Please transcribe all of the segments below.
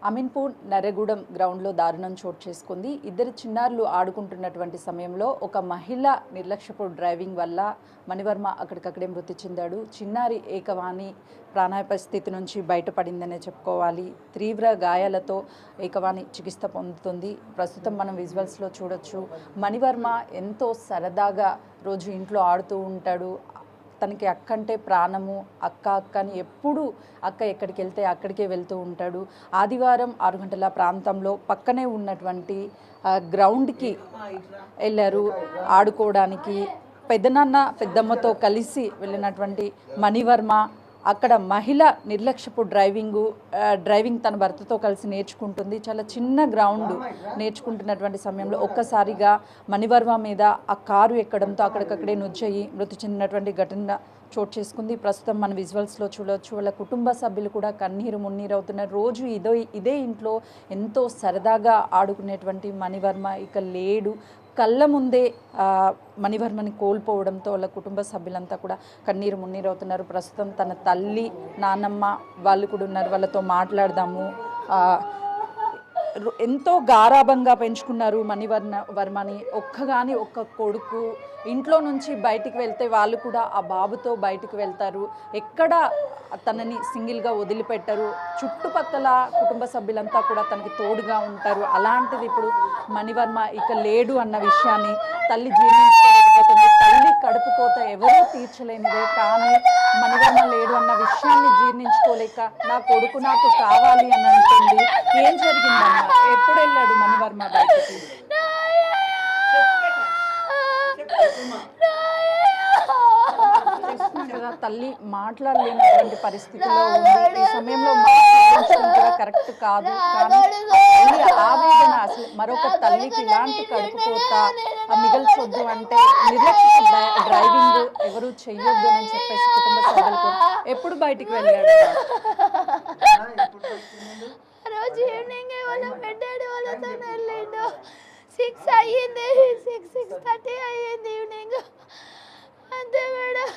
అమీన్పూర్ నర్రెగూడెం గ్రౌండ్లో దారుణం చోటు చేసుకుంది. ఇద్దరు చిన్నారులు ఆడుకుంటున్నటువంటి సమయంలో ఒక మహిళ నిర్లక్ష్యపు డ్రైవింగ్ వల్ల మణివర్మ అక్కడికక్కడే మృతి చెందాడు. చిన్నారి ఏకవాణి ప్రాణాపాయ స్థితి నుంచి బయటపడిందనే చెప్పుకోవాలి. తీవ్ర గాయాలతో ఏకవాణి చికిత్స పొందుతుంది. ప్రస్తుతం మనం విజువల్స్లో చూడొచ్చు. మణివర్మ ఎంతో సరదాగా రోజు ఇంట్లో ఆడుతూ ఉంటాడు. తనకి అక్క అంటే ప్రాణము. అక్క అని ఎప్పుడు అక్క ఎక్కడికి వెళ్తే అక్కడికే వెళ్తూ ఉంటాడు. ఆదివారం 6 గంటల ప్రాంతంలో పక్కనే ఉన్నటువంటి గ్రౌండ్కి వెళ్ళారు ఆడుకోవడానికి. పెద్దనాన్న పెద్దమ్మతో కలిసి వెళ్ళినటువంటి మణివర్మ అక్కడ మహిళ నిర్లక్ష్యపు డ్రైవింగ్ తన భర్తతో కలిసి నేర్చుకుంటుంది. చాలా చిన్న గ్రౌండ్ నేర్చుకుంటున్నటువంటి సమయంలో ఒక్కసారిగా మణివర్మ మీద ఆ కారు ఎక్కడంతో అక్కడికక్కడే నుజ్జయి మృతి చెందినటువంటి ఘటన చోటు చేసుకుంది. ప్రస్తుతం మన విజువల్స్లో చూడవచ్చు. వాళ్ళ కుటుంబ సభ్యులు కూడా కన్నీరు మున్నీరు అవుతున్నారు. రోజు ఇదే ఇంట్లో ఎంతో సరదాగా ఆడుకునేటువంటి మణివర్మ ఇక లేడు. కళ్ళ ముందే మణివర్మని కోల్పోవడంతో వాళ్ళ కుటుంబ సభ్యులంతా కూడా కన్నీరు మున్నీరు అవుతున్నారు. ప్రస్తుతం తన తల్లి నాన్నమ్మ వాళ్ళు కూడా ఉన్నారు. వాళ్ళతో మాట్లాడదాము. ఎంతో గారాభంగా పెంచుకున్నారు మణివర్మని. ఒక్క కొడుకు. ఇంట్లో నుంచి బయటికి వెళ్తే వాళ్ళు కూడా ఆ బాబుతో బయటికి వెళ్తారు. ఎక్కడ తనని సింగిల్గా వదిలిపెట్టరు. చుట్టుపక్కల కుటుంబ సభ్యులంతా కూడా తనకి తోడుగా ఉంటారు. అలాంటిది ఇప్పుడు మణివర్మ ఇక లేడు అన్న విషయాన్ని తల్లి జీర్ణించుకోలేకపోతుంది. తల్లి కడుపు కోత ఎవరూ తీర్చలేనిదే, కానీ మణివర్మ లేడు అన్న విషయాన్ని జీర్ణించుకోలేక నా కొడుకు నాకు కావాలి అని అంటుంది. ఏం జరిగిందమ్మా? ఎప్పుడు వెళ్ళాడు మణివర్మ బయటికి? కదా తల్లి మాట్లాడలేనటువంటి పరిస్థితిలో ఉంది. ఈ సమయంలో మాట్లాడడం కూడా కరెక్ట్ కాదు. కానీ తల్లి ఆవేదన, అసలు మరొక తల్లికి ఇలాంటి కడుపు కోత మిగల్చొద్దు అంటే నిర్లక్ష్య డ్రైవింగ్ ఎవరు చెయ్యొద్దు అని చెప్పేసి కుటుంబ సభ్యులకు ఎప్పుడు బయటికి వెళ్ళాడు? రోజు ఈవినింగ్ వాళ్ళ పెట్టాడు, వాళ్ళతో వెళ్ళిండు. 6 అయ్యింది, 6:30 అయ్యింది ఈవినింగ్. అంతే మేడం.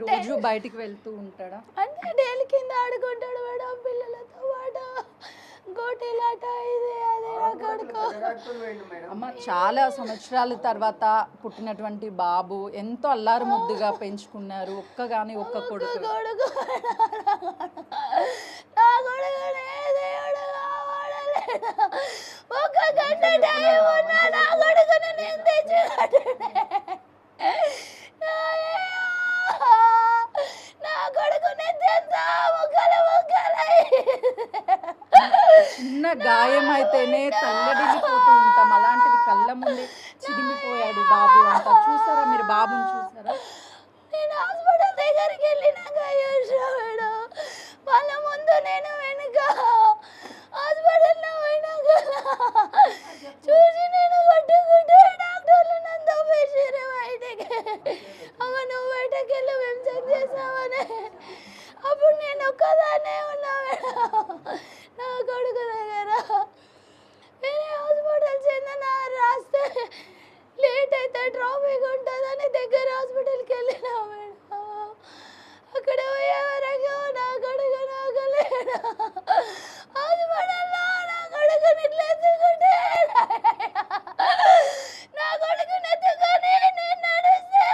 రోజు బయటికి వెళ్తూ ఉంటాడా? అంటే డైలీ కింద ఆడుకుంటాడు మేడం పిల్లలతో పాటు. గోటీలాట ఇది అదే కొడుకు. అమ్మ, చాలా సంవత్సరాల తర్వాత పుట్టినటువంటి బాబు, ఎంతో అల్లారు ముద్దుగా పెంచుకున్నారు. ఒక్క కొడుకు. నా కొడుకునే దేవుడు కావాడలేడు. 1 గంట టైం ఉన్నా నా కొడుకుని నేను తెచ్చుకుంటున్నా. నా కొడుకుని తెంతా చిన్న గాయం అయితేనే తల్లడిల్లిపోతూ ఉంటాం. అలాంటిది కళ్ళ ముందే చిరిగిపోయాడు బాబు అంతా. చూసారా మీరు? బాబుని చూసారా? నేను హాస్పిటల్ దగ్గరికి వెళ్ళినాక చూసాడు. వాళ్ళ ముందు నేను వెనుక హాస్పిటల్లో పోయినాక చూసి నేను కొట్టుకుంటే డాక్టర్లు నన్ను తప్పేసారు బయటకి. అవ నువ్వు బయటకి వెళ్ళి మేము చెక్ చేసామని. అప్పుడు నేను ఒక్కదాన్నే ఉన్నా మేడం నా కొడుకు దగ్గర. వేరే హాస్పిటల్ చెందిన రాస్తే లేట్ అయితే ట్రాఫిక్ ఉంటుందని దగ్గర హాస్పిటల్కి వెళ్ళినా మేడం. అక్కడ పోయే వరకు నా కొడుకు నాకు లేడు. హాస్పిటల్లో నా కొడుకుని ఇట్లా ఎత్తుకుంటే నా కొడుకుని ఎత్తుకొని నేను నడుస్తే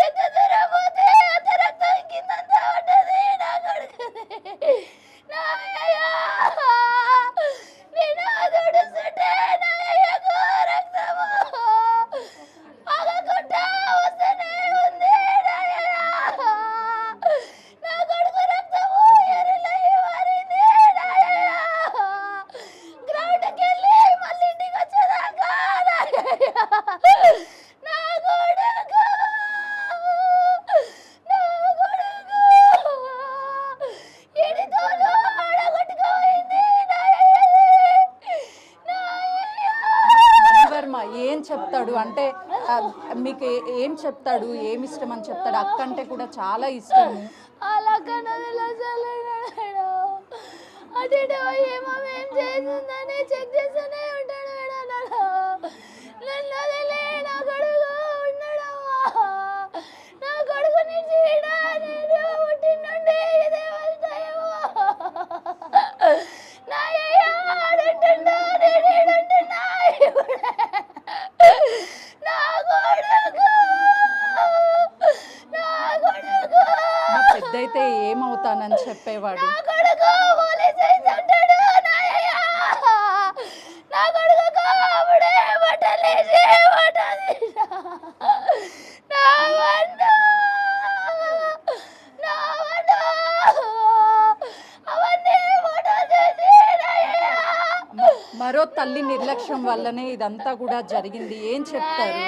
ఎంత దూరం పోతే అంత రక్తం కిందంతా ఉంటుంది నా కొడుకుని. నా నేను అదుడుస్తుంటే నా అయ్యకు రక్తము ఆగకుండా వస్తూనే ఉంది. నా కొడుకు రక్తము ఎర్రలై మారింది. గ్రౌండ్కి వెళ్ళి మళ్ళీ ఇంటికి వచ్చేదాకా నా కొడుకు ఎడితోనూ ఆడగొట్టుకుపోయింది. మణివర్మ ఏం చెప్తాడు అంటే మీకు ఏం చెప్తాడు? ఏమి ఇష్టం అని చెప్తాడు? అక్క అంటే కూడా చాలా ఇష్టము. అలా కన్నదిలో అటు ఇటు ఏమో ఏం చేసిందని చెక్ చేస్తూనే ఉంటాడు మేడం. నన్ను వదిలే నా కొడుకు ఉన్నాడమ్మా. నా కొడుకుని చీడ నేను పుట్టిన నుండి ఇదే వస్తాయేమో. చెప్పేవాడు? నా కొడుకు పోలీస్ అవుతుంటాడు నాయయ్య. నా కొడుకు అప్పుడే బట్టలేసి బట్టలు నా వండు నా వండు అవన్నీ ఫోటో చేసి నాయయ్య. మరో తల్లి నిర్లక్ష్యం వల్లనే ఇదంతా కూడా జరిగింది. ఏం చెప్తారు?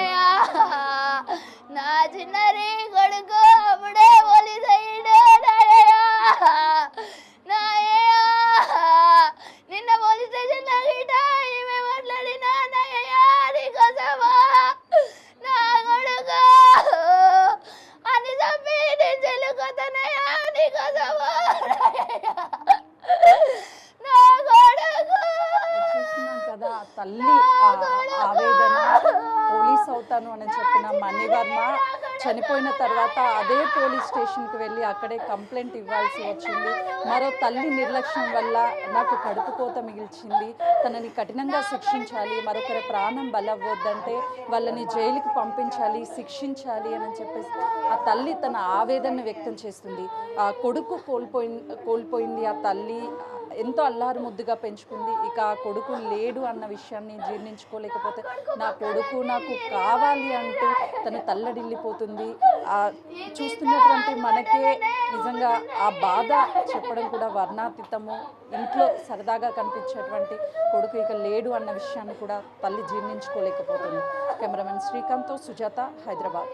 నా చిన్నరి కొడుకు అప్పుడే పోలీస్ అయ్యాడు నాయయ్య. నిన్న పోలీస్ స్టేషన్ గిట ఏమే మాట్లాడినా నాయయ్య నీకోసమా నా కొడుకు అని చెప్పి నేను చెల్లుకోతానయ్యా నీకోసమా నా కొడుకు. చూస్తున్నాం కదా తల్లి ఆవేదన. పోలీస్ అవుతాను అని చెప్పిన మణివర్మ చనిపోయిన తర్వాత అదే పోలీస్ స్టేషన్కి వెళ్ళి అక్కడే కంప్లైంట్ ఇవ్వాల్సి వచ్చింది. మరో తల్లి నిర్లక్ష్యం వల్ల నాకు కడుపు కోత మిగిల్చింది, తనని కఠినంగా శిక్షించాలి, మరొకరి ప్రాణం బలవ్వద్దంటే వాళ్ళని జైలుకి పంపించాలి, శిక్షించాలి అని చెప్పేసి ఆ తల్లి తన ఆవేదనను వ్యక్తం చేస్తుంది. ఆ కొడుకు కోల్పోయింది ఆ తల్లి, ఎంతో అల్లారు ముద్దుగా పెంచుకుంది. ఇక ఆ కొడుకు లేడు అన్న విషయాన్ని జీర్ణించుకోలేకపోతే నా కొడుకు నాకు కావాలి అంటూ తను తల్లడిల్లిపోతుంది. చూస్తున్నటువంటి మనకే నిజంగా ఆ బాధ చెప్పడం కూడా వర్ణాతీతము. ఇంట్లో సరదాగా కనిపించేటువంటి కొడుకు ఇక లేడు అన్న విషయాన్ని కూడా తల్లి జీర్ణించుకోలేకపోతుంది. కెమెరామెన్ శ్రీకాంత్తో సుజాత, హైదరాబాద్.